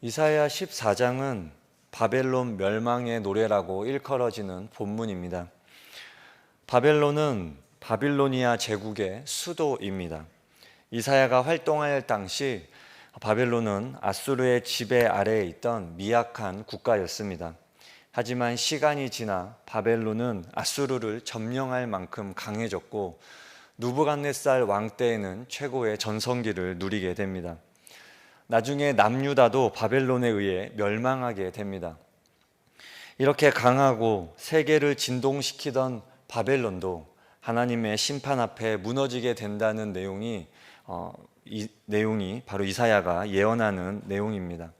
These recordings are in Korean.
이사야 14장은 바벨론 멸망의 노래라고 일컬어지는 본문입니다. 바벨론은 바빌로니아 제국의 수도입니다. 이사야가 활동할 당시 바벨론은 아수르의 지배 아래에 있던 미약한 국가였습니다. 하지만 시간이 지나 바벨론은 아수르를 점령할 만큼 강해졌고 누부갓네살 왕 때에는 최고의 전성기를 누리게 됩니다. 나중에 남유다도 바벨론에 의해 멸망하게 됩니다. 이렇게 강하고 세계를 진동시키던 바벨론도 하나님의 심판 앞에 무너지게 된다는 내용이 바로 이사야가 예언하는 내용입니다.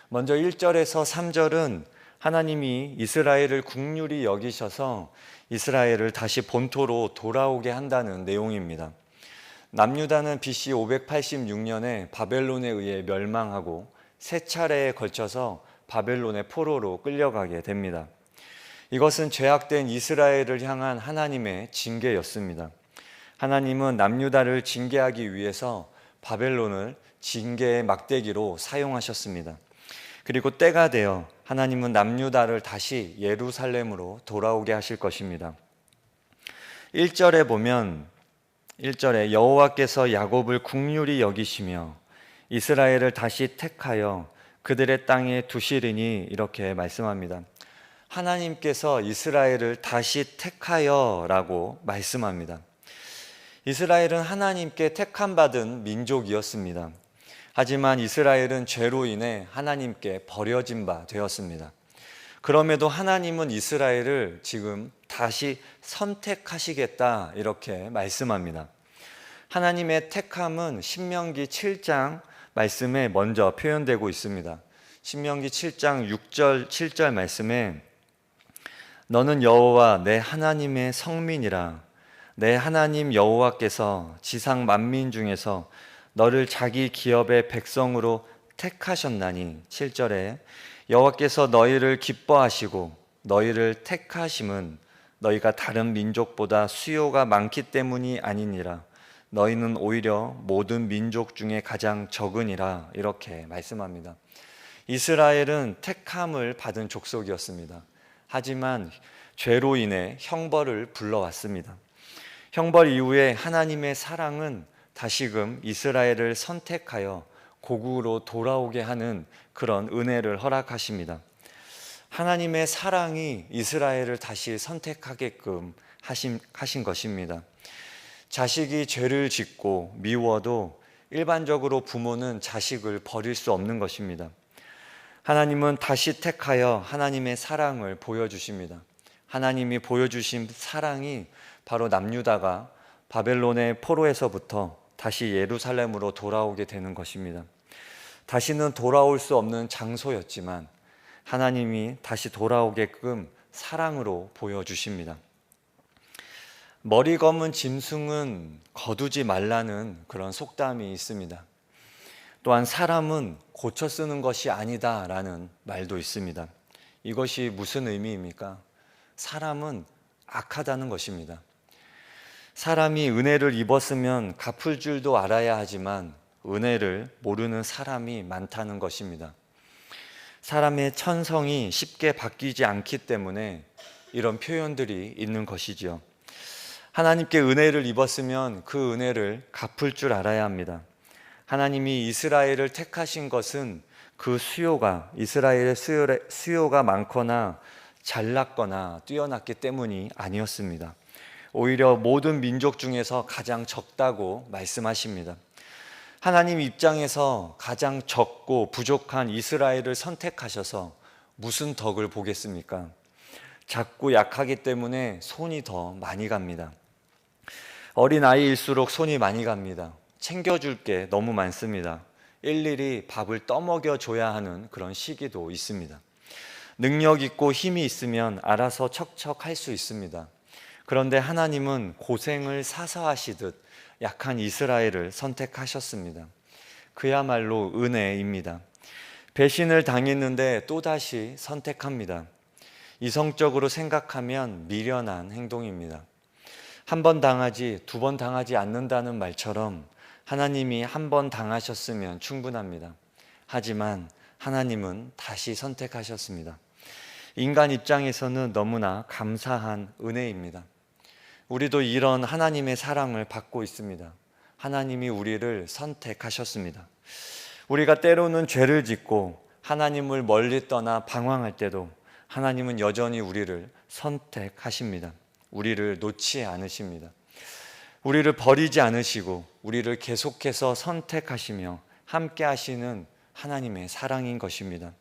먼저 1절에서 3절은 하나님이 이스라엘을 긍휼히 여기셔서 이스라엘을 다시 본토로 돌아오게 한다는 내용입니다. 남유다는 BC 586년에 바벨론에 의해 멸망하고 세 차례에 걸쳐서 바벨론의 포로로 끌려가게 됩니다. 이것은 죄악된 이스라엘을 향한 하나님의 징계였습니다. 하나님은 남유다를 징계하기 위해서 바벨론을 징계의 막대기로 사용하셨습니다. 그리고 때가 되어 하나님은 남유다를 다시 예루살렘으로 돌아오게 하실 것입니다. 1절에 보면 1절에 여호와께서 야곱을 긍휼히 여기시며 이스라엘을 다시 택하여 그들의 땅에 두시리니 이렇게 말씀합니다. 하나님께서 이스라엘을 다시 택하여 라고 말씀합니다. 이스라엘은 하나님께 택함받은 민족이었습니다. 하지만 이스라엘은 죄로 인해 하나님께 버려진 바 되었습니다. 그럼에도 하나님은 이스라엘을 지금 다시 선택하시겠다 이렇게 말씀합니다. 하나님의 택함은 신명기 7장 말씀에 먼저 표현되고 있습니다. 신명기 7장 6절 7절 말씀에 너는 여호와 내 하나님의 성민이라 내 하나님 여호와께서 지상 만민 중에서 너를 자기 기업의 백성으로 택하셨나니 7절에 여호와께서 너희를 기뻐하시고 너희를 택하심은 너희가 다른 민족보다 수요가 많기 때문이 아니니라 너희는 오히려 모든 민족 중에 가장 적으니라 이렇게 말씀합니다. 이스라엘은 택함을 받은 족속이었습니다. 하지만 죄로 인해 형벌을 불러왔습니다. 형벌 이후에 하나님의 사랑은 다시금 이스라엘을 선택하여 고국으로 돌아오게 하는 그런 은혜를 허락하십니다. 하나님의 사랑이 이스라엘을 다시 선택하게끔 하신 것입니다. 자식이 죄를 짓고 미워도 일반적으로 부모는 자식을 버릴 수 없는 것입니다. 하나님은 다시 택하여 하나님의 사랑을 보여주십니다. 하나님이 보여주신 사랑이 바로 남유다가 바벨론의 포로에서부터 다시 예루살렘으로 돌아오게 되는 것입니다. 다시는 돌아올 수 없는 장소였지만 하나님이 다시 돌아오게끔 사랑으로 보여주십니다. 머리 검은 짐승은 거두지 말라는 그런 속담이 있습니다. 또한 사람은 고쳐 쓰는 것이 아니다라는 말도 있습니다. 이것이 무슨 의미입니까? 사람은 악하다는 것입니다. 사람이 은혜를 입었으면 갚을 줄도 알아야 하지만 은혜를 모르는 사람이 많다는 것입니다. 사람의 천성이 쉽게 바뀌지 않기 때문에 이런 표현들이 있는 것이지요. 하나님께 은혜를 입었으면 그 은혜를 갚을 줄 알아야 합니다. 하나님이 이스라엘을 택하신 것은 그 이스라엘의 수요가 많거나 잘났거나 뛰어났기 때문이 아니었습니다. 오히려 모든 민족 중에서 가장 적다고 말씀하십니다. 하나님 입장에서 가장 적고 부족한 이스라엘을 선택하셔서 무슨 덕을 보겠습니까? 작고 약하기 때문에 손이 더 많이 갑니다. 어린아이일수록 손이 많이 갑니다. 챙겨줄 게 너무 많습니다. 일일이 밥을 떠먹여 줘야 하는 그런 시기도 있습니다. 능력 있고 힘이 있으면 알아서 척척 할 수 있습니다. 그런데 하나님은 고생을 사서 하시듯 약한 이스라엘을 선택하셨습니다. 그야말로 은혜입니다. 배신을 당했는데 또다시 선택합니다. 이성적으로 생각하면 미련한 행동입니다. 한 번 당하지 두 번 당하지 않는다는 말처럼 하나님이 한 번 당하셨으면 충분합니다. 하지만 하나님은 다시 선택하셨습니다. 인간 입장에서는 너무나 감사한 은혜입니다. 우리도 이런 하나님의 사랑을 받고 있습니다. 하나님이 우리를 선택하셨습니다. 우리가 때로는 죄를 짓고 하나님을 멀리 떠나 방황할 때도 하나님은 여전히 우리를 선택하십니다. 우리를 놓지 않으십니다. 우리를 버리지 않으시고 우리를 계속해서 선택하시며 함께 하시는 하나님의 사랑인 것입니다.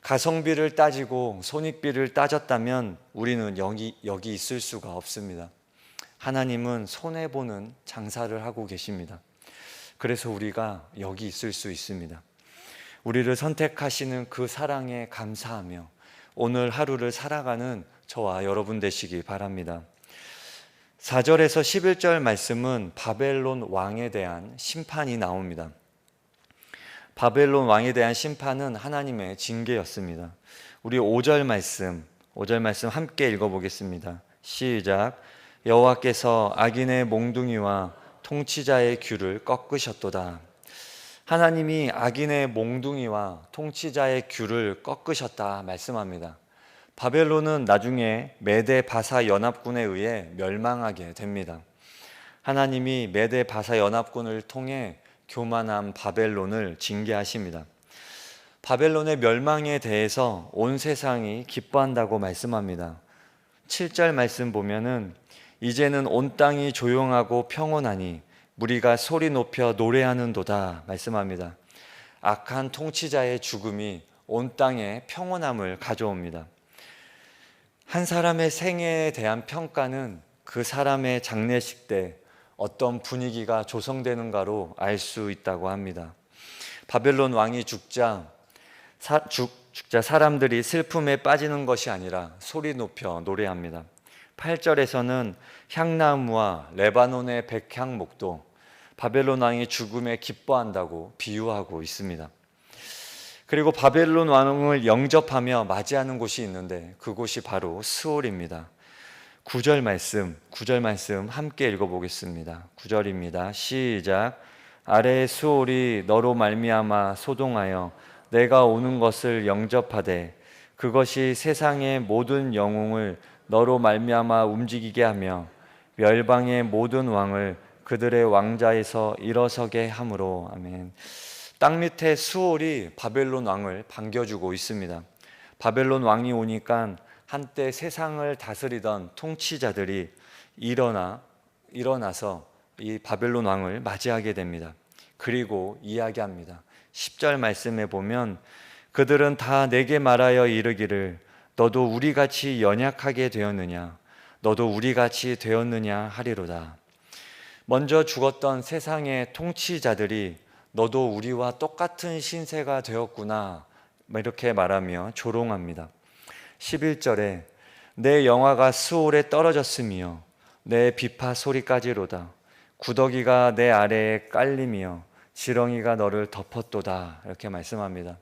가성비를 따지고 손익비를 따졌다면 우리는 여기 있을 수가 없습니다. 하나님은 손해보는 장사를 하고 계십니다. 그래서 우리가 여기 있을 수 있습니다. 우리를 선택하시는 그 사랑에 감사하며 오늘 하루를 살아가는 저와 여러분 되시기 바랍니다. 4절에서 11절 말씀은 바벨론 왕에 대한 심판이 나옵니다. 바벨론 왕에 대한 심판은 하나님의 징계였습니다. 우리 5절 말씀 함께 읽어보겠습니다. 시작. 여호와께서 악인의 몽둥이와 통치자의 귤을 꺾으셨도다. 하나님이 악인의 몽둥이와 통치자의 귤을 꺾으셨다 말씀합니다. 바벨론은 나중에 메데 바사 연합군에 의해 멸망하게 됩니다. 하나님이 메데 바사 연합군을 통해 교만한 바벨론을 징계하십니다. 바벨론의 멸망에 대해서 온 세상이 기뻐한다고 말씀합니다. 7절 말씀 보면은 이제는 온 땅이 조용하고 평온하니 무리가 소리 높여 노래하는도다 말씀합니다. 악한 통치자의 죽음이 온 땅에 평온함을 가져옵니다. 한 사람의 생애에 대한 평가는 그 사람의 장례식 때 어떤 분위기가 조성되는가로 알 수 있다고 합니다. 바벨론 왕이 죽자 사람들이 슬픔에 빠지는 것이 아니라 소리 높여 노래합니다. 8절에서는 향나무와 레바논의 백향목도 바벨론 왕이 죽음에 기뻐한다고 비유하고 있습니다. 그리고 바벨론 왕을 영접하며 맞이하는 곳이 있는데 그곳이 바로 스올입니다. 9절 말씀 함께 읽어보겠습니다. 9절입니다. 시작. 아래의 스올이 너로 말미암아 소동하여 내가 오는 것을 영접하되 그것이 세상의 모든 영웅을 너로 말미암아 움직이게 하며 멸방의 모든 왕을 그들의 왕자에서 일어서게 함으로. 아멘. 땅 밑에 수올이 바벨론 왕을 반겨주고 있습니다. 바벨론 왕이 오니까 한때 세상을 다스리던 통치자들이 일어나서 이 바벨론 왕을 맞이하게 됩니다. 그리고 이야기합니다. 10절 말씀에 보면 그들은 다 내게 말하여 이르기를 너도 우리같이 연약하게 되었느냐 너도 우리같이 되었느냐 하리로다. 먼저 죽었던 세상의 통치자들이 너도 우리와 똑같은 신세가 되었구나 이렇게 말하며 조롱합니다. 11절에 내 영화가 수올에 떨어졌으며 내 비파 소리까지로다. 구더기가 내 아래에 깔리며 지렁이가 너를 덮었도다 이렇게 말씀합니다.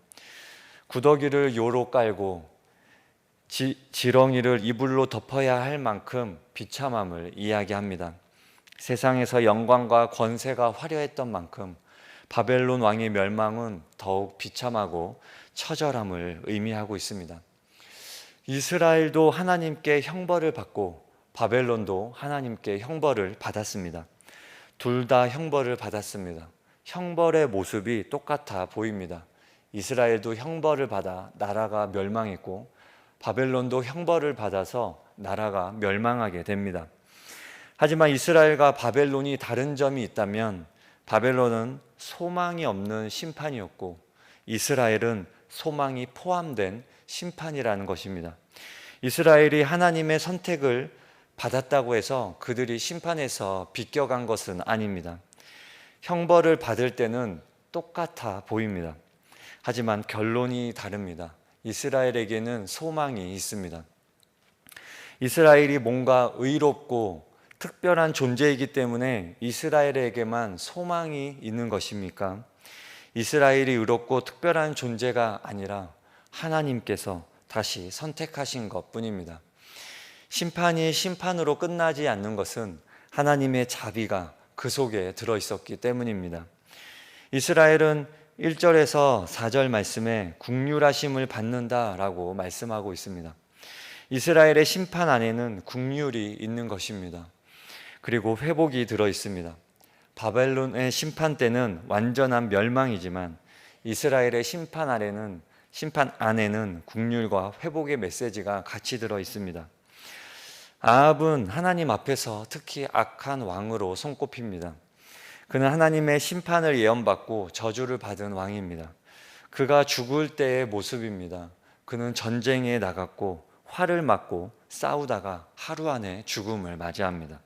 구더기를 요로 깔고 지렁이를 이불로 덮어야 할 만큼 비참함을 이야기합니다. 세상에서 영광과 권세가 화려했던 만큼 바벨론 왕의 멸망은 더욱 비참하고 처절함을 의미하고 있습니다. 이스라엘도 하나님께 형벌을 받고 바벨론도 하나님께 형벌을 받았습니다. 둘 다 형벌을 받았습니다. 형벌의 모습이 똑같아 보입니다. 이스라엘도 형벌을 받아 나라가 멸망했고 바벨론도 형벌을 받아서 나라가 멸망하게 됩니다. 하지만 이스라엘과 바벨론이 다른 점이 있다면 바벨론은 소망이 없는 심판이었고 이스라엘은 소망이 포함된 심판이라는 것입니다. 이스라엘이 하나님의 선택을 받았다고 해서 그들이 심판에서 비껴간 것은 아닙니다. 형벌을 받을 때는 똑같아 보입니다. 하지만 결론이 다릅니다. 이스라엘에게는 소망이 있습니다. 이스라엘이 뭔가 의롭고 특별한 존재이기 때문에 이스라엘에게만 소망이 있는 것입니까? 이스라엘이 의롭고 특별한 존재가 아니라 하나님께서 다시 선택하신 것뿐입니다. 심판이 심판으로 끝나지 않는 것은 하나님의 자비가 그 속에 들어있었기 때문입니다. 이스라엘은 1절에서 4절 말씀에 국률하심을 받는다라고 말씀하고 있습니다. 이스라엘의 심판 안에는 국률이 있는 것입니다. 그리고 회복이 들어 있습니다. 바벨론의 심판 때는 완전한 멸망이지만 이스라엘의 심판 안에는 국률과 회복의 메시지가 같이 들어 있습니다. 아합은 하나님 앞에서 특히 악한 왕으로 손꼽힙니다. 그는 하나님의 심판을 예언받고 저주를 받은 왕입니다. 그가 죽을 때의 모습입니다. 그는 전쟁에 나갔고 활을 맞고 싸우다가 하루 안에 죽음을 맞이합니다.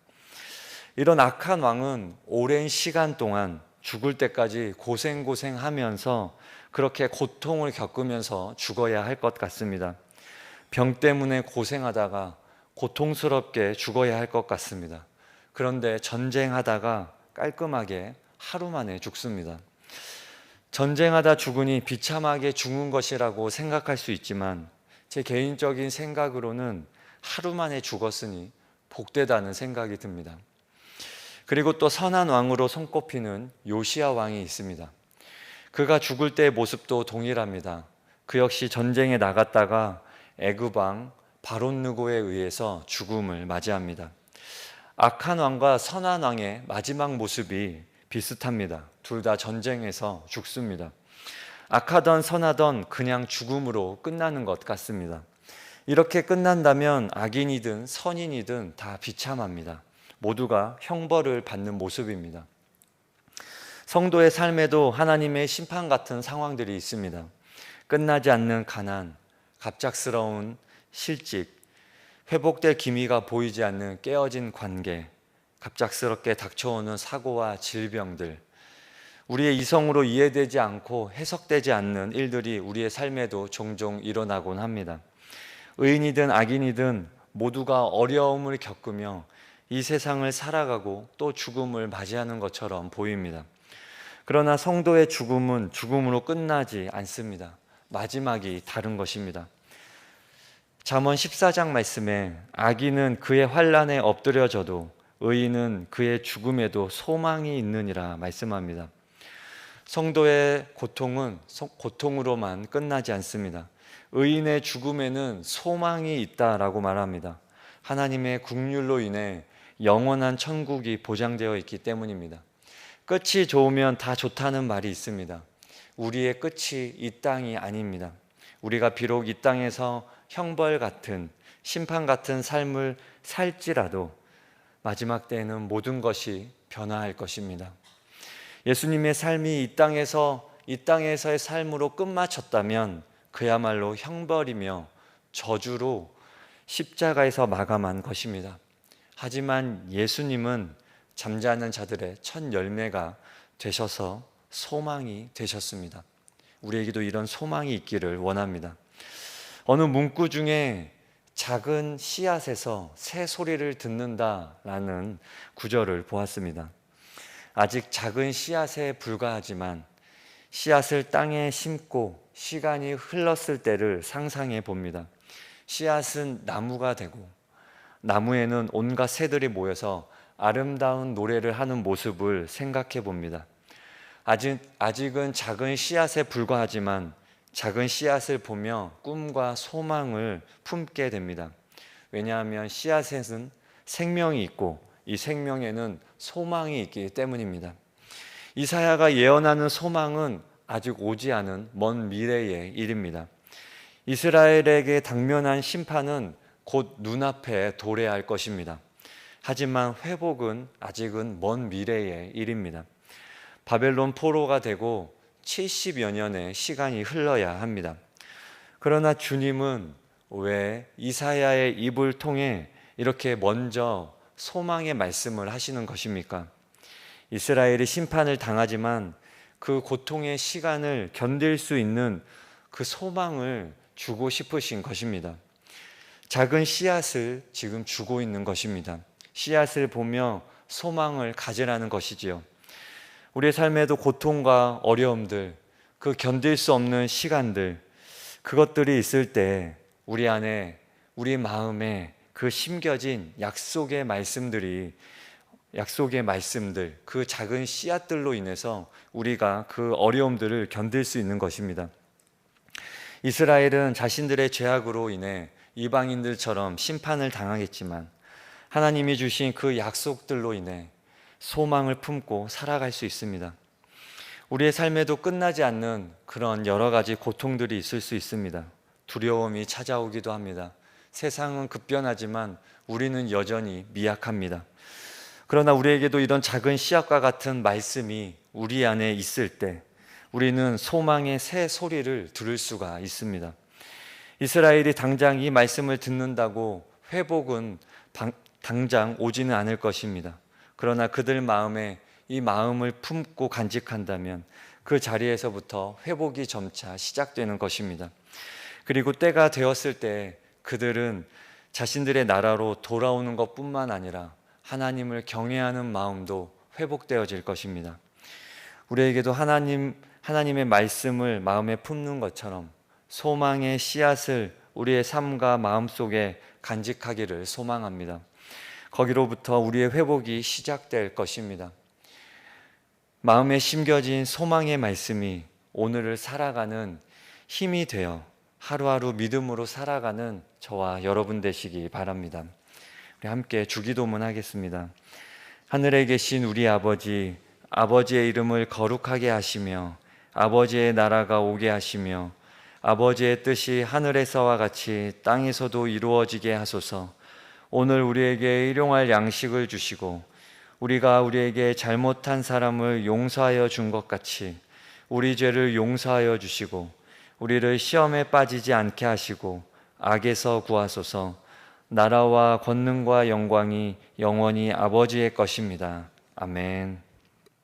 이런 악한 왕은 오랜 시간 동안 죽을 때까지 고생하면서 그렇게 고통을 겪으면서 죽어야 할 것 같습니다. 병 때문에 고생하다가 고통스럽게 죽어야 할 것 같습니다. 그런데 전쟁하다가 깔끔하게 하루 만에 죽습니다. 전쟁하다 죽으니 비참하게 죽은 것이라고 생각할 수 있지만 제 개인적인 생각으로는 하루 만에 죽었으니 복되다는 생각이 듭니다. 그리고 또 선한 왕으로 손꼽히는 요시야 왕이 있습니다. 그가 죽을 때의 모습도 동일합니다. 그 역시 전쟁에 나갔다가 애굽 왕 바론 느고에 의해서 죽음을 맞이합니다. 악한 왕과 선한 왕의 마지막 모습이 비슷합니다. 둘 다 전쟁에서 죽습니다. 악하던 선하던 그냥 죽음으로 끝나는 것 같습니다. 이렇게 끝난다면 악인이든 선인이든 다 비참합니다. 모두가 형벌을 받는 모습입니다. 성도의 삶에도 하나님의 심판 같은 상황들이 있습니다. 끝나지 않는 가난, 갑작스러운 실직, 회복될 기미가 보이지 않는 깨어진 관계, 갑작스럽게 닥쳐오는 사고와 질병들, 우리의 이성으로 이해되지 않고 해석되지 않는 일들이 우리의 삶에도 종종 일어나곤 합니다. 의인이든 악인이든 모두가 어려움을 겪으며 이 세상을 살아가고 또 죽음을 맞이하는 것처럼 보입니다. 그러나 성도의 죽음은 죽음으로 끝나지 않습니다. 마지막이 다른 것입니다. 잠언 14장 말씀에 악인은 그의 환난에 엎드려져도 의인은 그의 죽음에도 소망이 있느니라 말씀합니다. 성도의 고통은 고통으로만 끝나지 않습니다. 의인의 죽음에는 소망이 있다라고 말합니다. 하나님의 국률로 인해 영원한 천국이 보장되어 있기 때문입니다. 끝이 좋으면 다 좋다는 말이 있습니다. 우리의 끝이 이 땅이 아닙니다. 우리가 비록 이 땅에서 형벌 같은 심판 같은 삶을 살지라도 마지막 때에는 모든 것이 변화할 것입니다. 예수님의 삶이 이 땅에서의 삶으로 끝마쳤다면 그야말로 형벌이며 저주로 십자가에서 마감한 것입니다. 하지만 예수님은 잠자는 자들의 첫 열매가 되셔서 소망이 되셨습니다. 우리에게도 이런 소망이 있기를 원합니다. 어느 문구 중에 작은 씨앗에서 새 소리를 듣는다라는 구절을 보았습니다. 아직 작은 씨앗에 불과하지만 씨앗을 땅에 심고 시간이 흘렀을 때를 상상해 봅니다. 씨앗은 나무가 되고 나무에는 온갖 새들이 모여서 아름다운 노래를 하는 모습을 생각해 봅니다. 아직은 작은 씨앗에 불과하지만 작은 씨앗을 보며 꿈과 소망을 품게 됩니다. 왜냐하면 씨앗에는 생명이 있고 이 생명에는 소망이 있기 때문입니다. 이사야가 예언하는 소망은 아직 오지 않은 먼 미래의 일입니다. 이스라엘에게 당면한 심판은 곧 눈앞에 도래할 것입니다. 하지만 회복은 아직은 먼 미래의 일입니다. 바벨론 포로가 되고 70여 년의 시간이 흘러야 합니다. 그러나 주님은 왜 이사야의 입을 통해 이렇게 먼저 소망의 말씀을 하시는 것입니까? 이스라엘이 심판을 당하지만 그 고통의 시간을 견딜 수 있는 그 소망을 주고 싶으신 것입니다. 작은 씨앗을 지금 주고 있는 것입니다. 씨앗을 보며 소망을 가지라는 것이지요. 우리의 삶에도 고통과 어려움들, 그 견딜 수 없는 시간들, 그것들이 있을 때 우리 안에, 우리 마음에 그 심겨진 약속의 말씀들이 약속의 말씀들, 그 작은 씨앗들로 인해서 우리가 그 어려움들을 견딜 수 있는 것입니다. 이스라엘은 자신들의 죄악으로 인해 이방인들처럼 심판을 당하겠지만 하나님이 주신 그 약속들로 인해 소망을 품고 살아갈 수 있습니다. 우리의 삶에도 끝나지 않는 그런 여러 가지 고통들이 있을 수 있습니다. 두려움이 찾아오기도 합니다. 세상은 급변하지만 우리는 여전히 미약합니다. 그러나 우리에게도 이런 작은 씨앗과 같은 말씀이 우리 안에 있을 때 우리는 소망의 새 소리를 들을 수가 있습니다. 이스라엘이 당장 이 말씀을 듣는다고 회복은 당장 오지는 않을 것입니다. 그러나 그들 마음에 이 마음을 품고 간직한다면 그 자리에서부터 회복이 점차 시작되는 것입니다. 그리고 때가 되었을 때 그들은 자신들의 나라로 돌아오는 것뿐만 아니라 하나님을 경외하는 마음도 회복되어질 것입니다. 우리에게도 하나님의 말씀을 마음에 품는 것처럼 소망의 씨앗을 우리의 삶과 마음 속에 간직하기를 소망합니다. 거기로부터 우리의 회복이 시작될 것입니다. 마음에 심겨진 소망의 말씀이 오늘을 살아가는 힘이 되어 하루하루 믿음으로 살아가는 저와 여러분 되시기 바랍니다. 우리 함께 주기도문 하겠습니다. 하늘에 계신 우리 아버지, 아버지의 이름을 거룩하게 하시며 아버지의 나라가 오게 하시며 아버지의 뜻이 하늘에서와 같이 땅에서도 이루어지게 하소서. 오늘 우리에게 일용할 양식을 주시고 우리가 우리에게 잘못한 사람을 용서하여 준 것 같이 우리 죄를 용서하여 주시고 우리를 시험에 빠지지 않게 하시고 악에서 구하소서. 나라와 권능과 영광이 영원히 아버지의 것입니다. 아멘.